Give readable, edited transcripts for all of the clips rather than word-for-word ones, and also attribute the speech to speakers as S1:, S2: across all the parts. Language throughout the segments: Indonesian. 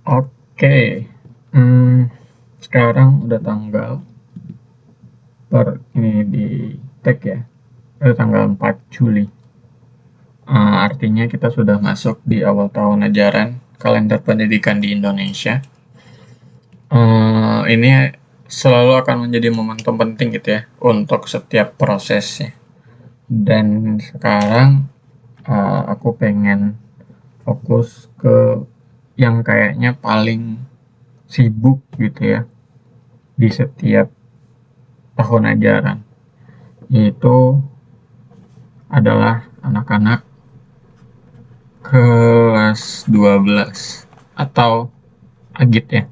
S1: Oke, hmm, sekarang udah tanggal ini di tag ya, udah tanggal 4 Juli. Artinya kita sudah masuk di awal tahun ajaran kalender pendidikan di Indonesia. Ini selalu akan menjadi momentum penting gitu ya untuk setiap prosesnya. Dan sekarang aku pengen fokus ke yang kayaknya paling sibuk gitu ya di setiap tahun ajaran, yaitu adalah anak-anak kelas 12 atau Agit ya.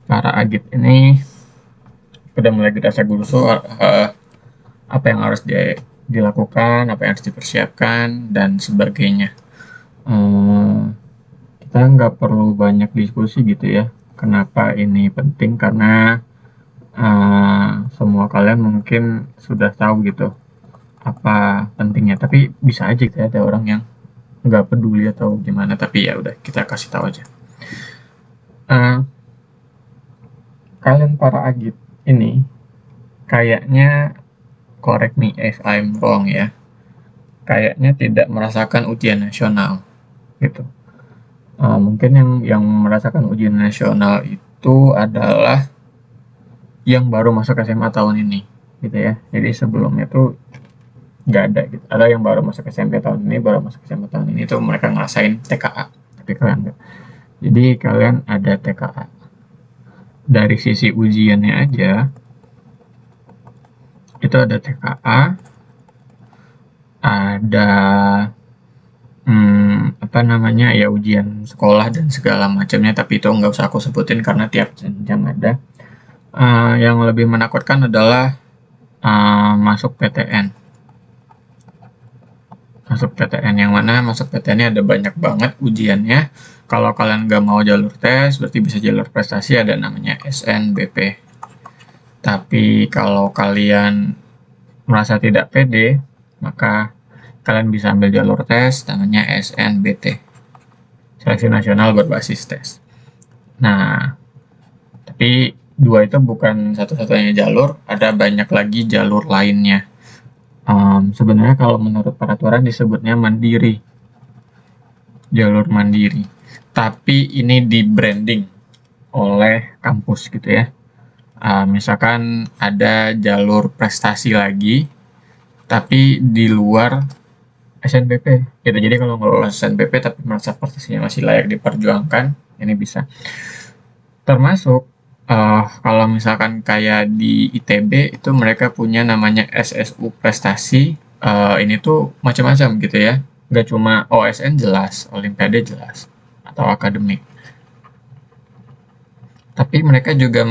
S1: Para Agit ini udah mulai dirasa gulusu, apa yang harus dilakukan, apa yang harus dipersiapkan, dan sebagainya. Kita nggak perlu banyak diskusi gitu ya. Kenapa ini penting? Karena semua kalian mungkin sudah tahu gitu apa pentingnya. Tapi bisa aja gitu ya, ada orang yang nggak peduli atau gimana. Tapi ya udah, kita kasih tahu aja. Uh, Kalian para Agit ini kayaknya, correct me if I'm wrong ya, kayaknya tidak merasakan ujian nasional gitu. Mungkin yang merasakan ujian nasional itu adalah yang baru masuk SMA tahun ini gitu ya. Jadi sebelumnya tuh nggak ada gitu. Ada yang baru masuk SMP tahun ini, baru masuk SMA tahun ini tuh mereka ngerasain TKA, tapi kalian nggak. Jadi kalian ada TKA. Dari sisi ujiannya aja itu ada TKA, ada apa namanya ya, ujian sekolah dan segala macamnya, tapi itu nggak usah aku sebutin karena tiap jenjang ada. Yang lebih menakutkan adalah masuk PTN. Masuk PTN yang mana masuk PTN ini ada banyak banget ujiannya. Kalau kalian nggak mau jalur tes, berarti bisa jalur prestasi, ada namanya SNBP. Tapi kalau kalian merasa tidak pede, maka kalian bisa ambil jalur tes namanya SNBT, Seleksi Nasional Berbasis Tes. Nah, tapi dua itu bukan satu-satunya jalur, ada banyak lagi jalur lainnya. Sebenarnya kalau menurut peraturan disebutnya mandiri, jalur mandiri. Tapi ini di branding oleh kampus gitu ya. Misalkan ada jalur prestasi lagi, tapi di luar SNBP gitu. Jadi kalau ngelola SNBP tapi merasa prestasinya masih layak diperjuangkan, ini bisa. Termasuk kalau misalkan kayak di ITB itu mereka punya namanya SSU prestasi. Ini tuh macam-macam gitu ya. Nggak cuma OSN jelas, Olimpiade jelas, atau akademik. Tapi mereka juga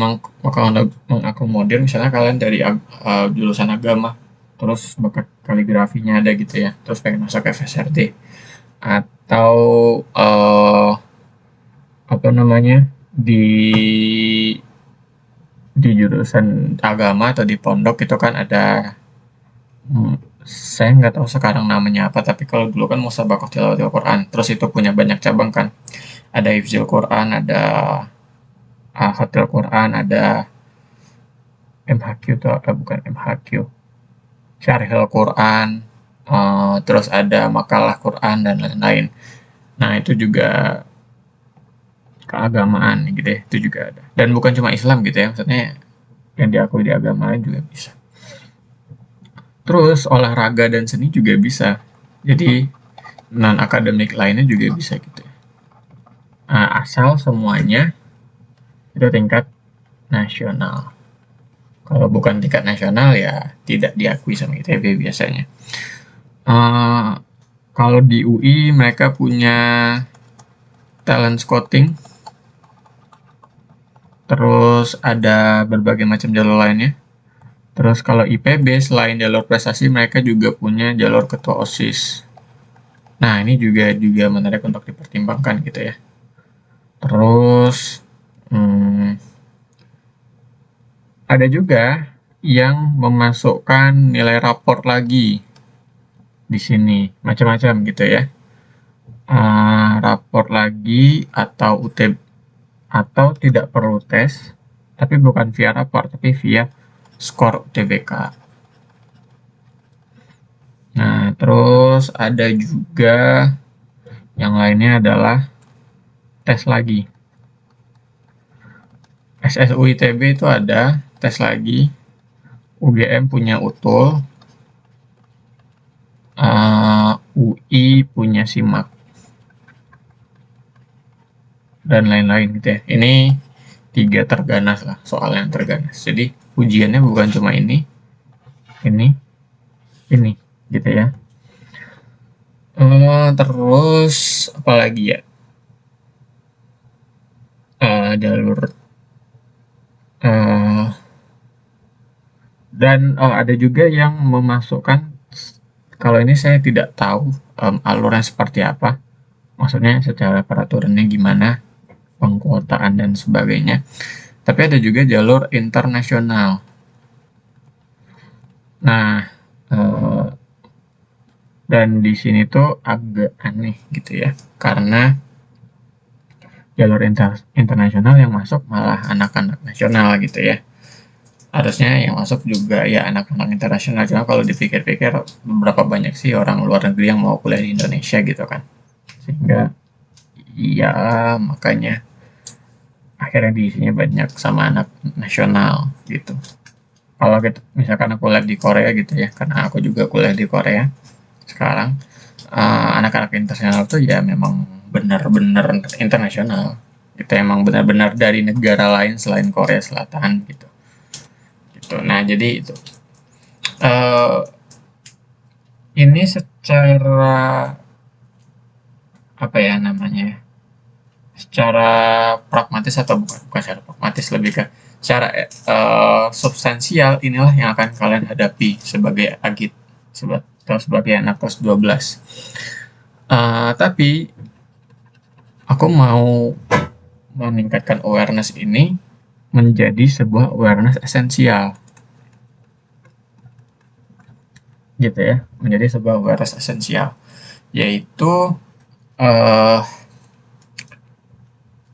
S1: mengakomodir misalnya kalian dari jurusan agama, terus bakat kaligrafinya ada gitu ya, terus pengen masuk FSRD, atau apa namanya, di jurusan agama atau di pondok itu kan ada, saya nggak tahu sekarang namanya apa, tapi kalau dulu kan musabaqah tilawatil Quran, terus itu punya banyak cabang kan, ada hifzil Quran, ada khatil Quran, ada MHQ atau bukan MHQ, syarhil Quran, terus ada makalah Quran dan lain-lain. Nah itu juga keagamaan gitu ya, itu juga ada. Dan bukan cuma Islam gitu ya, maksudnya yang diakui di agama lain juga bisa. Terus olahraga dan seni juga bisa. Jadi non akademik lainnya juga bisa gitu ya. Asal semuanya itu tingkat nasional. Kalau bukan tingkat nasional ya tidak diakui sama ITB biasanya. Kalau di UI mereka punya talent scouting, terus ada berbagai macam jalur lainnya. Terus kalau IPB selain jalur prestasi mereka juga punya jalur ketua OSIS. Nah ini juga menarik untuk dipertimbangkan gitu ya. Terus ada juga yang memasukkan nilai raport lagi di sini, macam-macam gitu ya. rapor lagi atau atau tidak perlu tes, tapi bukan via rapor, tapi via skor UTBK. Nah, terus ada juga yang lainnya adalah tes lagi. SSU ITB itu ada tes lagi, UGM punya UTUL, UI punya SIMAK, dan lain-lain gitu ya. Ini 3 terganas lah, soal yang terganas. Jadi ujiannya bukan cuma ini gitu ya. Terus apalagi ya, jalur dan ada juga yang memasukkan, kalau ini saya tidak tahu alurnya seperti apa, maksudnya secara peraturannya gimana, pengkuotaan dan sebagainya, tapi ada juga jalur internasional. Nah, dan di sini tuh agak aneh gitu ya, karena jalur internasional yang masuk malah anak-anak nasional gitu ya. Harusnya yang masuk juga ya anak-anak internasional, cuma kalau dipikir-pikir berapa banyak sih orang luar negeri yang mau kuliah di Indonesia gitu kan, sehingga ya makanya akhirnya diisinya banyak sama anak nasional gitu. Kalau gitu, misalkan aku lihat di Korea gitu ya, karena aku juga kuliah di Korea sekarang, anak-anak internasional tuh ya memang benar-benar internasional gitu, emang benar-benar dari negara lain selain Korea Selatan gitu. Nah, jadi itu ini secara apa ya namanya? Secara pragmatis atau bukan secara pragmatis, lebih ke secara substansial, inilah yang akan kalian hadapi sebagai agit atau sebagai anak kelas 12. Tapi aku mau meningkatkan awareness ini menjadi sebuah awareness esensial gitu ya, menjadi sebuah awareness esensial, yaitu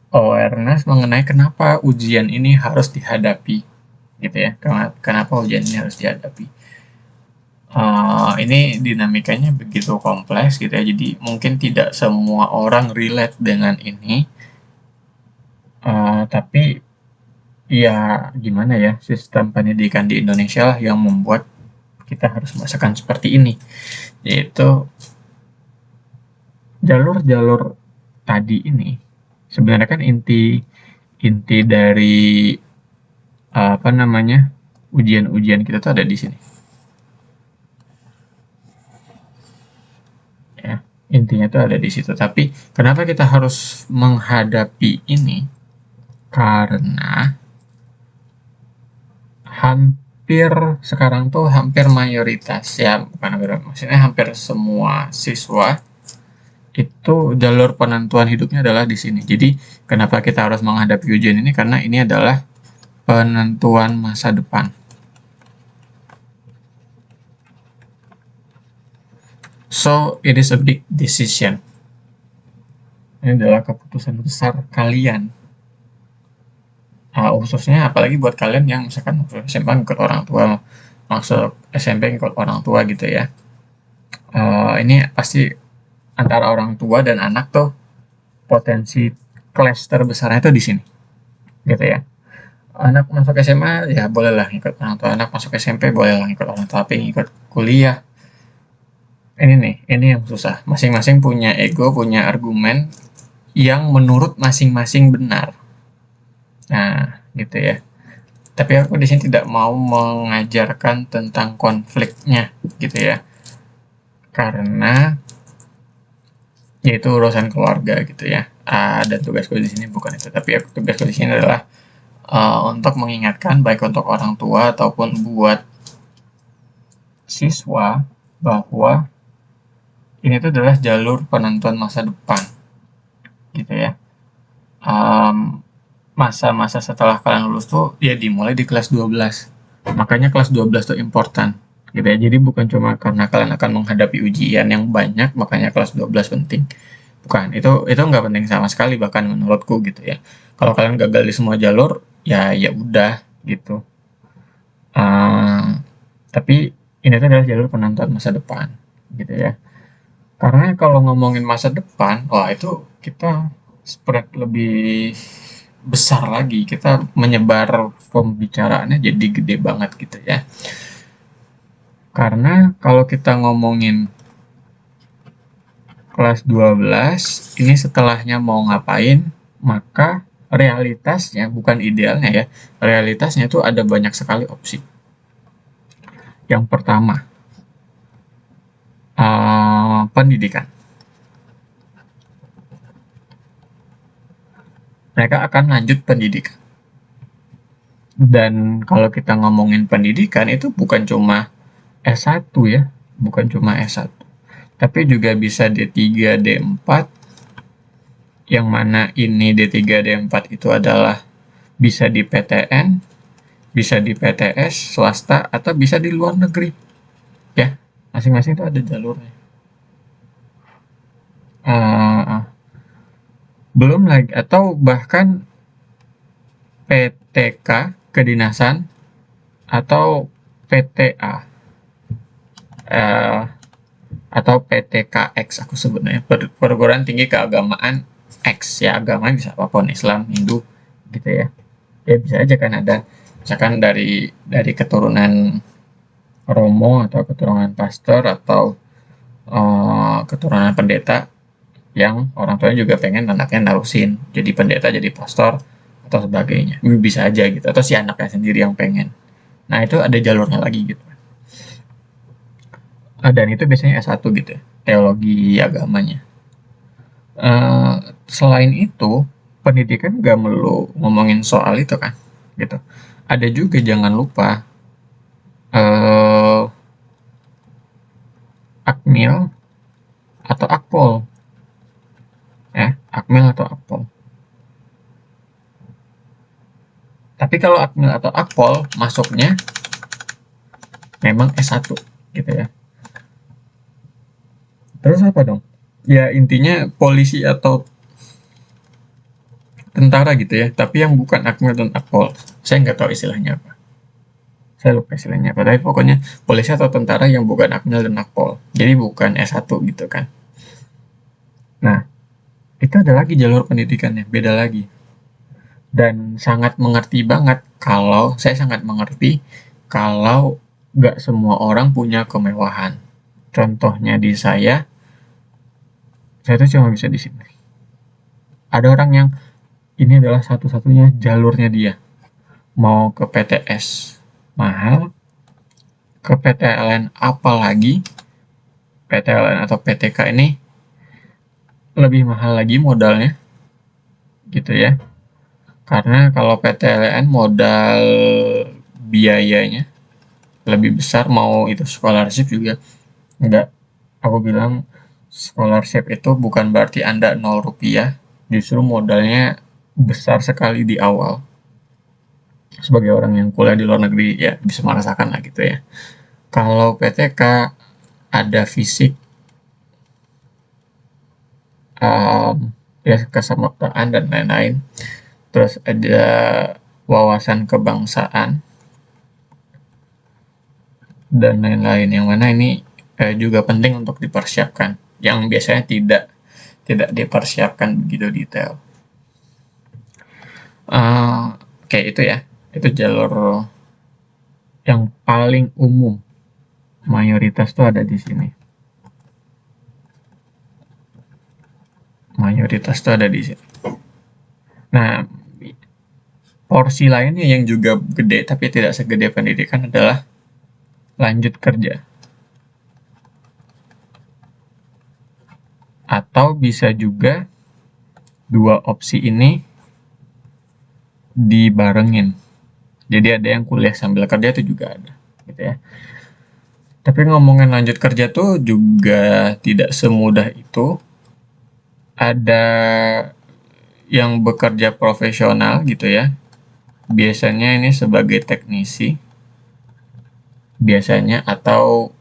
S1: awareness mengenai kenapa ujian ini harus dihadapi gitu ya, kenapa ujian ini harus dihadapi. Ini dinamikanya begitu kompleks gitu ya, jadi mungkin tidak semua orang relate dengan ini, tapi ya gimana ya, sistem pendidikan di Indonesia lah yang membuat kita harus merasakan seperti ini, yaitu jalur-jalur tadi ini sebenarnya kan inti dari apa namanya, ujian-ujian kita tuh ada di sini ya, intinya tuh ada di situ. Tapi kenapa kita harus menghadapi ini? Karena hampir sekarang tuh hampir mayoritas ya, bukan hampir, maksudnya hampir semua siswa itu jalur penentuan hidupnya adalah di sini. Jadi kenapa kita harus menghadapi ujian ini? Karena ini adalah penentuan masa depan. So it is a big decision. Ini adalah keputusan besar kalian. Khususnya apalagi buat kalian yang misalkan SMA ikut orang tua, masuk SMP ikut orang tua gitu ya. Ini pasti antara orang tua dan anak tuh potensi clash terbesarnya itu di sini gitu ya. Anak masuk SMA ya bolehlah ikut orang tua, anak masuk SMP bolehlah ikut orang tua, tapi ikut kuliah ini yang susah. Masing-masing punya ego, punya argumen yang menurut masing-masing benar. Nah gitu ya, tapi aku di sini tidak mau mengajarkan tentang konfliknya gitu ya, karena yaitu urusan keluarga gitu ya. Dan tugasku di sini bukan itu, tapi tugasku di sini adalah untuk mengingatkan baik untuk orang tua ataupun buat siswa bahwa ini tuh adalah jalur penentuan masa depan gitu ya. Masa-masa setelah kalian lulus tuh ya dimulai di kelas 12. Makanya kelas 12 tuh important gitu ya. Jadi bukan cuma karena kalian akan menghadapi ujian yang banyak makanya kelas 12 penting. Bukan, itu nggak penting sama sekali bahkan menurutku gitu ya. Kalau kalian gagal di semua jalur, ya ya udah gitu. Eh, tapi ini tuh adalah jalur penonton masa depan gitu ya. Karena kalau ngomongin masa depan, wah itu kita spread lebih besar lagi. Kita menyebar pembicaraannya jadi gede banget gitu ya. Karena kalau kita ngomongin kelas 12, ini setelahnya mau ngapain, maka realitasnya, bukan idealnya ya, realitasnya itu ada banyak sekali opsi. Yang pertama, pendidikan. Mereka akan lanjut pendidikan. Dan kalau kita ngomongin pendidikan itu bukan cuma S1 ya, bukan cuma S1. Tapi juga bisa D3, D4, yang mana ini D3, D4 itu adalah bisa di PTN, bisa di PTS, swasta, atau bisa di luar negeri. Ya, masing-masing itu ada jalurnya. Uh, belum lagi, atau bahkan PTK, kedinasan, atau PTA. Uh, atau PTKX aku sebutnya, perguruan tinggi keagamaan X ya, agama bisa apapun, Islam, Hindu gitu ya. Ya bisa aja kan ada misalkan dari keturunan Romo atau keturunan pastor atau keturunan pendeta yang orang tuanya juga pengen anaknya narusin jadi pendeta, jadi pastor atau sebagainya, bisa aja gitu, atau si anaknya sendiri yang pengen. Nah itu ada jalurnya lagi gitu. Dan itu biasanya S1 gitu ya, teologi agamanya. Selain itu, pendidikan gak melulu ngomongin soal itu kan, gitu. Ada juga jangan lupa Akmil atau Akpol, ya, Akmil atau Akpol. Tapi kalau Akmil atau Akpol masuknya memang S1 gitu ya. Terus apa dong? Ya intinya polisi atau tentara gitu ya, tapi yang bukan Akmil dan Akpol. Saya nggak tahu istilahnya apa. Saya lupa istilahnya apa, tapi pokoknya polisi atau tentara yang bukan Akmil dan Akpol. Jadi bukan S1 gitu kan. Nah, itu ada lagi jalur pendidikannya, beda lagi. Dan sangat mengerti banget kalau, saya sangat mengerti kalau nggak semua orang punya kemewahan. Contohnya di saya tuh cuma bisa di sini. Ada orang yang ini adalah satu-satunya jalurnya dia. Mau ke PTS mahal, ke PTLN apalagi, PTLN atau PTK ini lebih mahal lagi modalnya, gitu ya. Karena kalau PTLN modal biayanya lebih besar, mau itu scholarship juga enggak. Aku bilang scholarship itu bukan berarti Anda 0 rupiah, justru modalnya besar sekali di awal. Sebagai orang yang kuliah di luar negeri ya bisa merasakan lah gitu ya. Kalau PTK ada fisik, ya kesamaan dan lain-lain. Terus ada wawasan kebangsaan dan lain-lain, yang mana ini juga penting untuk dipersiapkan, yang biasanya tidak dipersiapkan begitu detail. Kayak itu ya, itu jalur yang paling umum, mayoritas tuh ada di sini. Mayoritas tuh ada di sini. Nah, porsi lainnya yang juga gede tapi tidak segede pendidikan adalah lanjut kerja. Atau bisa juga dua opsi ini dibarengin. Jadi ada yang kuliah sambil kerja itu juga ada, gitu ya. Tapi ngomongin lanjut kerja tuh juga tidak semudah itu. Ada yang bekerja profesional gitu ya. Biasanya ini sebagai teknisi. Biasanya atau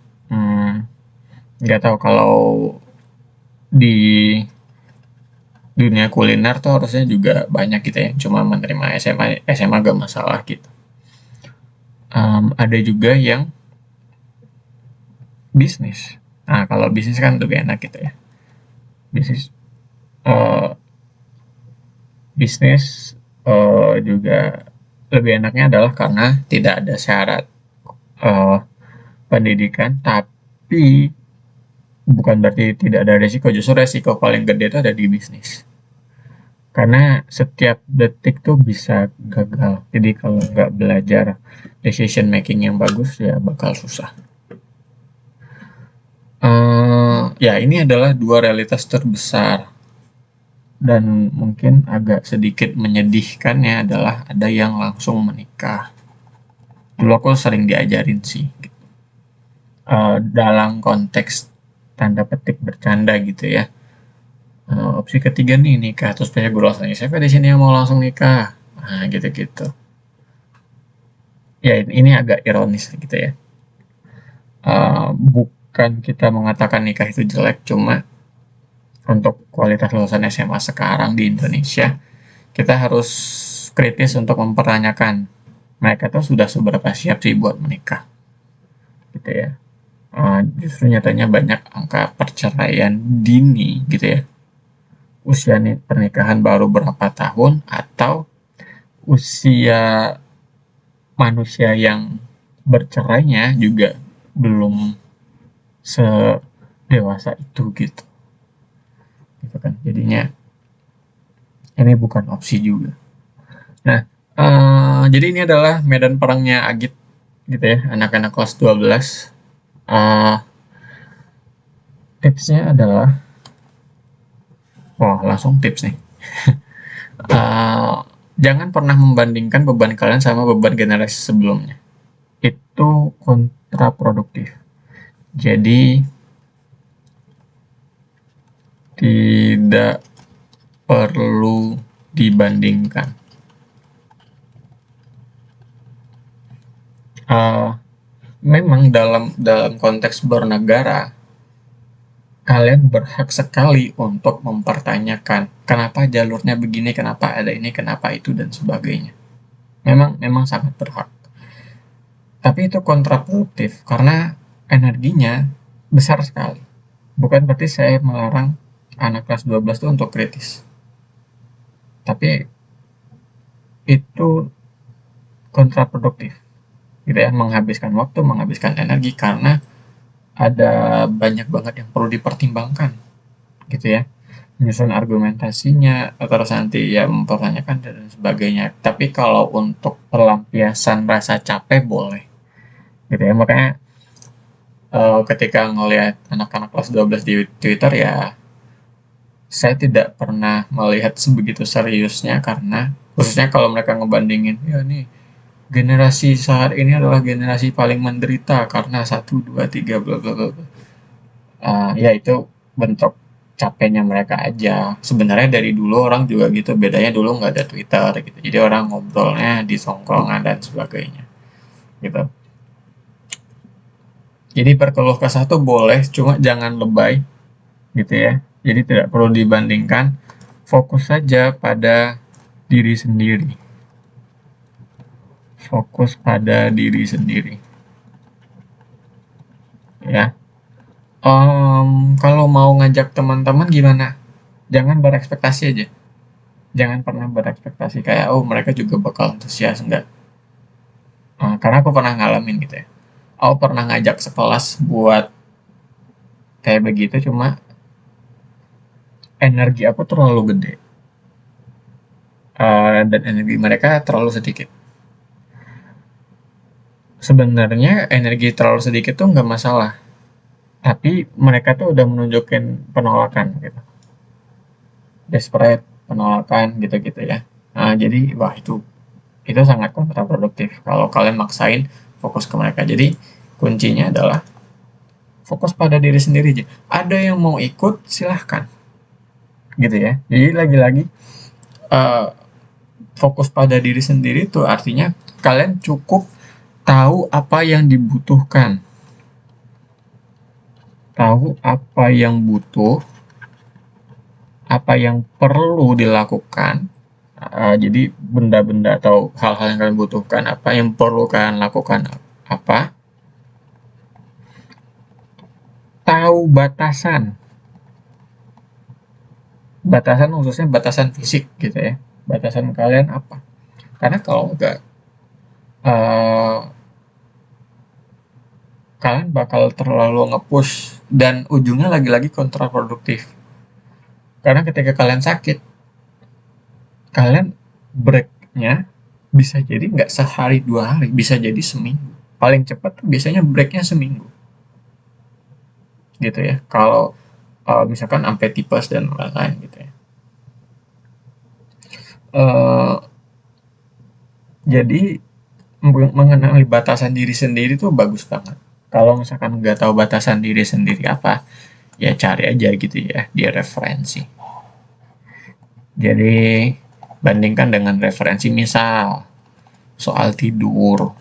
S1: nggak tahu kalau di dunia kuliner tuh harusnya juga banyak gitu ya, cuma menerima SMA gak masalah gitu. Ada juga yang bisnis. Nah, kalau bisnis kan lebih enak gitu ya. Bisnis eh, bisnis juga lebih enaknya adalah karena tidak ada syarat eh, pendidikan, tapi bukan berarti tidak ada resiko. Justru resiko paling gede itu ada di bisnis. Karena setiap detik tuh bisa gagal. Jadi kalau nggak belajar decision making yang bagus ya bakal susah. Ya ini adalah dua realitas terbesar, dan mungkin agak sedikit menyedihkannya adalah ada yang langsung menikah. Dulu aku sering diajarin sih, dalam konteks tanda petik bercanda gitu ya. Opsi ketiga nih nikah, terus banyak guru langsung, siapa di sini yang mau langsung nikah? Nah gitu-gitu. Ya ini agak ironis gitu ya. Bukan kita mengatakan nikah itu jelek, cuma untuk kualitas lulusan SMA sekarang di Indonesia, kita harus kritis untuk mempertanyakan mereka tuh sudah seberapa siap sih buat menikah, gitu ya. Justru nyatanya banyak angka perceraian dini, gitu ya. Usia pernikahan baru berapa tahun, atau usia manusia yang bercerainya juga belum sedewasa itu, gitu. Gitu kan. Jadinya ini bukan opsi juga. Nah, jadi ini adalah medan perangnya Agit, gitu ya, anak-anak kelas 12. Tipsnya adalah, langsung tips nih. Jangan pernah membandingkan beban kalian sama beban generasi sebelumnya. Itu kontraproduktif. Jadi, tidak perlu dibandingkan. Memang dalam konteks bernegara, kalian berhak sekali untuk mempertanyakan kenapa jalurnya begini, kenapa ada ini, kenapa itu, dan sebagainya. Memang sangat berhak. Tapi itu kontraproduktif karena energinya besar sekali. Bukan berarti saya melarang anak kelas 12 itu untuk kritis. Tapi itu kontraproduktif. Gitu ya, menghabiskan waktu, menghabiskan energi karena ada banyak banget yang perlu dipertimbangkan. Gitu ya. Menyusun argumentasinya, terus nanti ya mempertanyakan dan sebagainya. Tapi kalau untuk pelampiasan rasa capek boleh. Gitu ya, makanya ketika ngelihat anak-anak kelas 12 di Twitter ya, saya tidak pernah melihat sebegitu seriusnya, karena khususnya kalau mereka ngebandingin, ya nih generasi saat ini adalah generasi paling menderita karena satu dua tiga bla bla bla. Ya itu bentuk capeknya mereka aja. Sebenarnya dari dulu orang juga gitu, bedanya dulu nggak ada Twitter gitu, jadi orang ngobrolnya di tongkrongan dan sebagainya gitu. Jadi berkeluh kesah tuh boleh, cuma jangan lebay gitu ya. Jadi tidak perlu dibandingkan, fokus saja pada diri sendiri. Fokus pada diri sendiri. Ya. Kalau mau ngajak teman-teman gimana? Jangan berekspektasi aja. Jangan pernah berekspektasi kayak, oh mereka juga bakal antusias, enggak. Karena aku pernah ngalamin gitu ya. Aku pernah ngajak sekelas buat kayak begitu, cuma energi aku terlalu gede. Dan energi mereka terlalu sedikit. Sebenarnya energi terlalu sedikit tuh nggak masalah, tapi mereka tuh udah menunjukin penolakan gitu, desperate, penolakan gitu-gitu ya. Jadi wah itu sangat kontraproduktif kalau kalian maksain fokus ke mereka. Jadi kuncinya adalah fokus pada diri sendiri aja. Ada yang mau ikut silahkan, gitu ya. Jadi lagi-lagi fokus pada diri sendiri itu artinya kalian cukup tahu apa yang dibutuhkan, tahu apa yang butuh, apa yang perlu dilakukan. Jadi benda-benda atau hal-hal yang kalian butuhkan, apa yang perlu kalian lakukan, apa. Tahu batasan. Batasan khususnya batasan fisik gitu ya. Batasan kalian apa? Karena kalau enggak, eh, kalian bakal terlalu nge-push dan ujungnya lagi-lagi kontraproduktif. Karena ketika kalian sakit, kalian breaknya bisa jadi nggak sehari 2 hari, bisa jadi seminggu. Paling cepat biasanya breaknya seminggu, gitu ya. Kalau misalkan sampai tipes dan lain-lain gitu ya. Uh, jadi mengenali batasan diri sendiri tuh bagus banget. Kalau misalkan nggak tahu batasan diri sendiri apa, ya cari aja gitu ya, dia referensi. Jadi bandingkan dengan referensi, misal soal tidur.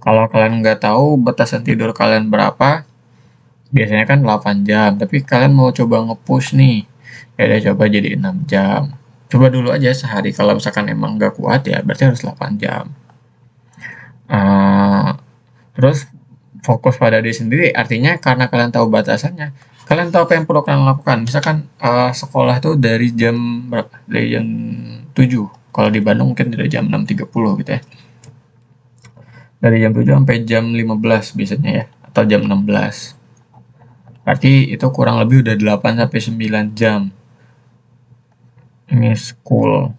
S1: Kalau kalian nggak tahu batasan tidur kalian berapa, biasanya kan 8 jam, tapi kalian mau coba nge-push nih, ya udah coba jadi 6 jam. Coba dulu aja sehari, kalau misalkan emang nggak kuat ya berarti harus 8 jam. Terus fokus pada diri sendiri, artinya karena kalian tahu batasannya, kalian tahu apa yang perlu kalian lakukan. Misalkan sekolah tuh dari jam berapa? Dari jam 7. Kalau di Bandung mungkin dari jam 6.30 gitu ya. Dari jam 7 sampai jam 15 biasanya ya, atau jam 16. Berarti itu kurang lebih udah 8 sampai 9 jam. Ini school.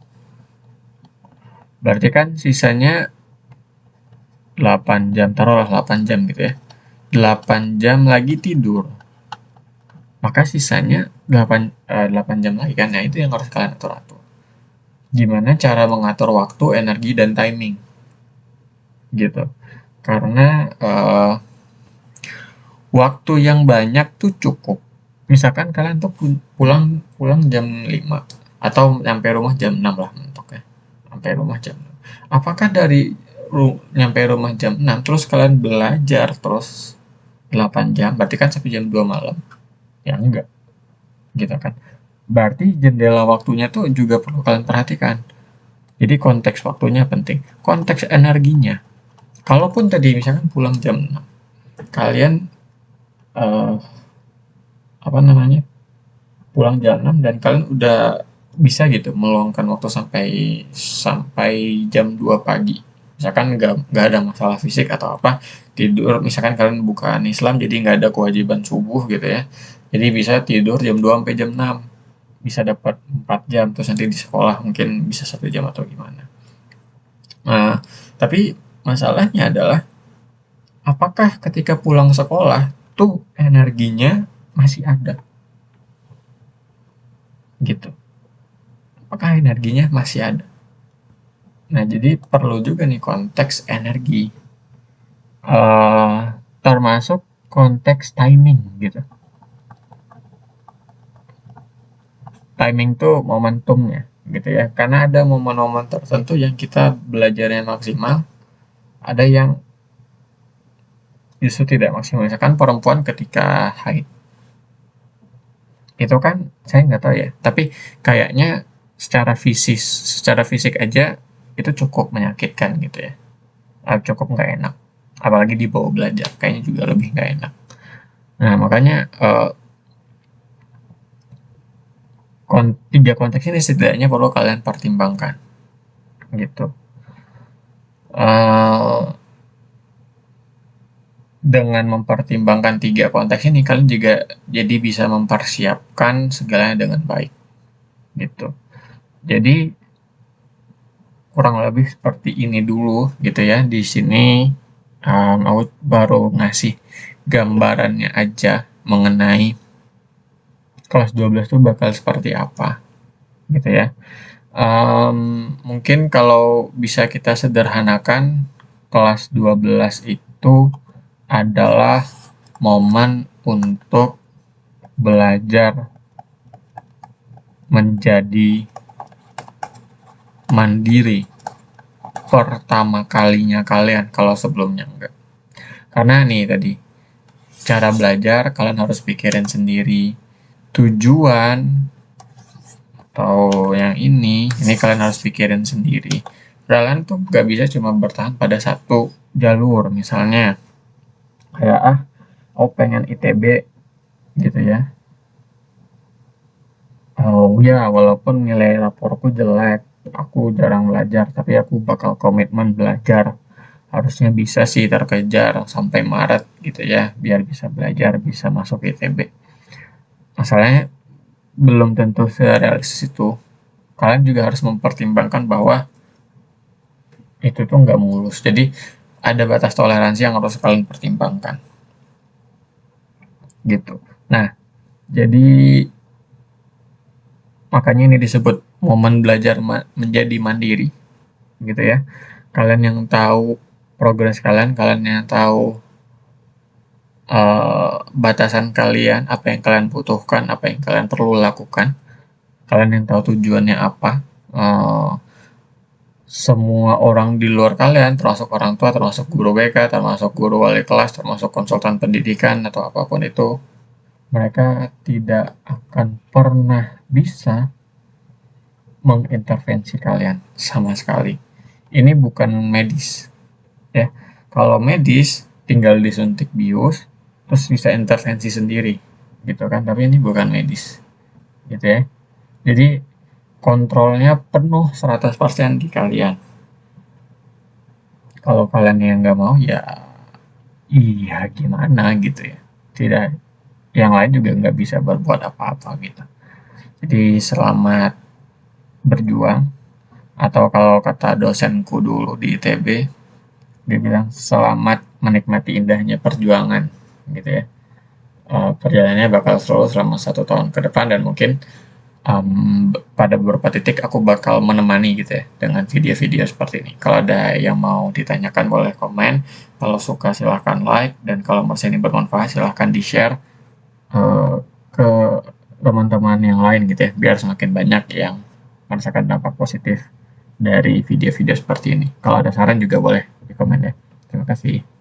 S1: Berarti kan sisanya 8 jam, taruhlah 8 jam gitu ya. 8 jam lagi tidur. Maka sisanya 8 jam lagi kan. Nah, itu yang harus kalian atur-atur. Gimana cara mengatur waktu, energi, dan timing. Gitu. Karena waktu yang banyak tuh cukup. Misalkan kalian tuh pulang jam 5 atau sampai rumah jam 6 lah mentok ya. Sampai rumah jam 6. Apakah dari nyampe rumah jam 6 terus kalian belajar terus 8 jam, berarti kan sampai jam 2 malam? Ya enggak, gitu kan. Berarti jendela waktunya tuh juga perlu kalian perhatikan. Jadi konteks waktunya penting. Konteks energinya. Kalaupun tadi misalkan pulang jam 6, kalian apa namanya? Pulang jam 6 dan kalian udah bisa gitu meluangkan waktu sampai jam 2 pagi. Misalkan nggak ada masalah fisik atau apa, tidur, misalkan kalian bukan Islam jadi nggak ada kewajiban subuh gitu ya. Jadi bisa tidur jam 2 sampai jam 6. Bisa dapat 4 jam, terus nanti di sekolah mungkin bisa 1 jam atau gimana. Nah, tapi masalahnya adalah apakah ketika pulang sekolah tuh energinya masih ada gitu. Apakah energinya masih ada? Nah, jadi perlu juga nih konteks energi. Termasuk konteks timing gitu. Timing tuh momentumnya gitu ya. Karena ada momen-momen tertentu yang kita belajarnya maksimal, ada yang justru tidak maksimal. Misalkan perempuan ketika haid. Itu kan saya nggak tahu ya, tapi kayaknya secara fisik aja itu cukup menyakitkan gitu ya. Cukup nggak enak. Apalagi dibawa belajar, kayaknya juga lebih nggak enak. Nah, makanya 3 konteks ini setidaknya perlu kalian pertimbangkan. Gitu. Dengan mempertimbangkan 3 konteks ini, kalian juga jadi bisa mempersiapkan segalanya dengan baik. Gitu. Jadi kurang lebih seperti ini dulu gitu ya. Di sini aku baru ngasih gambarannya aja mengenai kelas 12 itu bakal seperti apa gitu ya. Mungkin kalau bisa kita sederhanakan, kelas 12 itu adalah momen untuk belajar menjadi mandiri pertama kalinya kalian, kalau sebelumnya enggak. Karena nih tadi, cara belajar kalian harus pikirin sendiri, tujuan atau yang ini kalian harus pikirin sendiri. Kalian tuh gak bisa cuma bertahan pada satu jalur. Misalnya kayak aku pengen ITB gitu ya. Oh ya, walaupun nilai raporku jelek, aku jarang belajar, tapi aku bakal komitmen belajar. Harusnya bisa sih terkejar sampai Maret gitu ya, biar bisa belajar, bisa masuk ITB. Masalahnya belum tentu serealistis itu. Kalian juga harus mempertimbangkan bahwa itu tuh nggak mulus. Jadi ada batas toleransi yang harus kalian pertimbangkan. Gitu. Nah, jadi makanya ini disebut momen belajar menjadi mandiri. Gitu ya. Kalian yang tahu progres kalian, kalian yang tahu batasan kalian, apa yang kalian butuhkan, apa yang kalian perlu lakukan. Kalian yang tahu tujuannya apa. Semua orang di luar kalian, termasuk orang tua, termasuk guru BK, termasuk guru wali kelas, termasuk konsultan pendidikan atau apapun itu, mereka tidak akan pernah bisa mengintervensi kalian sama sekali. Ini bukan medis, ya. Kalau medis tinggal disuntik bius, terus bisa intervensi sendiri, gitu kan. Tapi ini bukan medis, gitu ya. Jadi kontrolnya penuh 100% di kalian. Kalau kalian yang nggak mau ya iya gimana gitu ya. Tidak, yang lain juga nggak bisa berbuat apa-apa gitu. Jadi selamat berjuang, atau kalau kata dosenku dulu di ITB, dia bilang selamat menikmati indahnya perjuangan gitu ya. Perjalanannya bakal seru selama 1 tahun ke depan, dan mungkin pada beberapa titik aku bakal menemani gitu ya dengan video-video seperti ini. Kalau ada yang mau ditanyakan boleh komen, kalau suka silahkan like, dan kalau merasa ini bermanfaat silahkan di-share ke teman-teman yang lain gitu ya, biar semakin banyak yang merasakan dampak positif dari video-video seperti ini. Kalau ada saran juga boleh di komen ya. Terima kasih.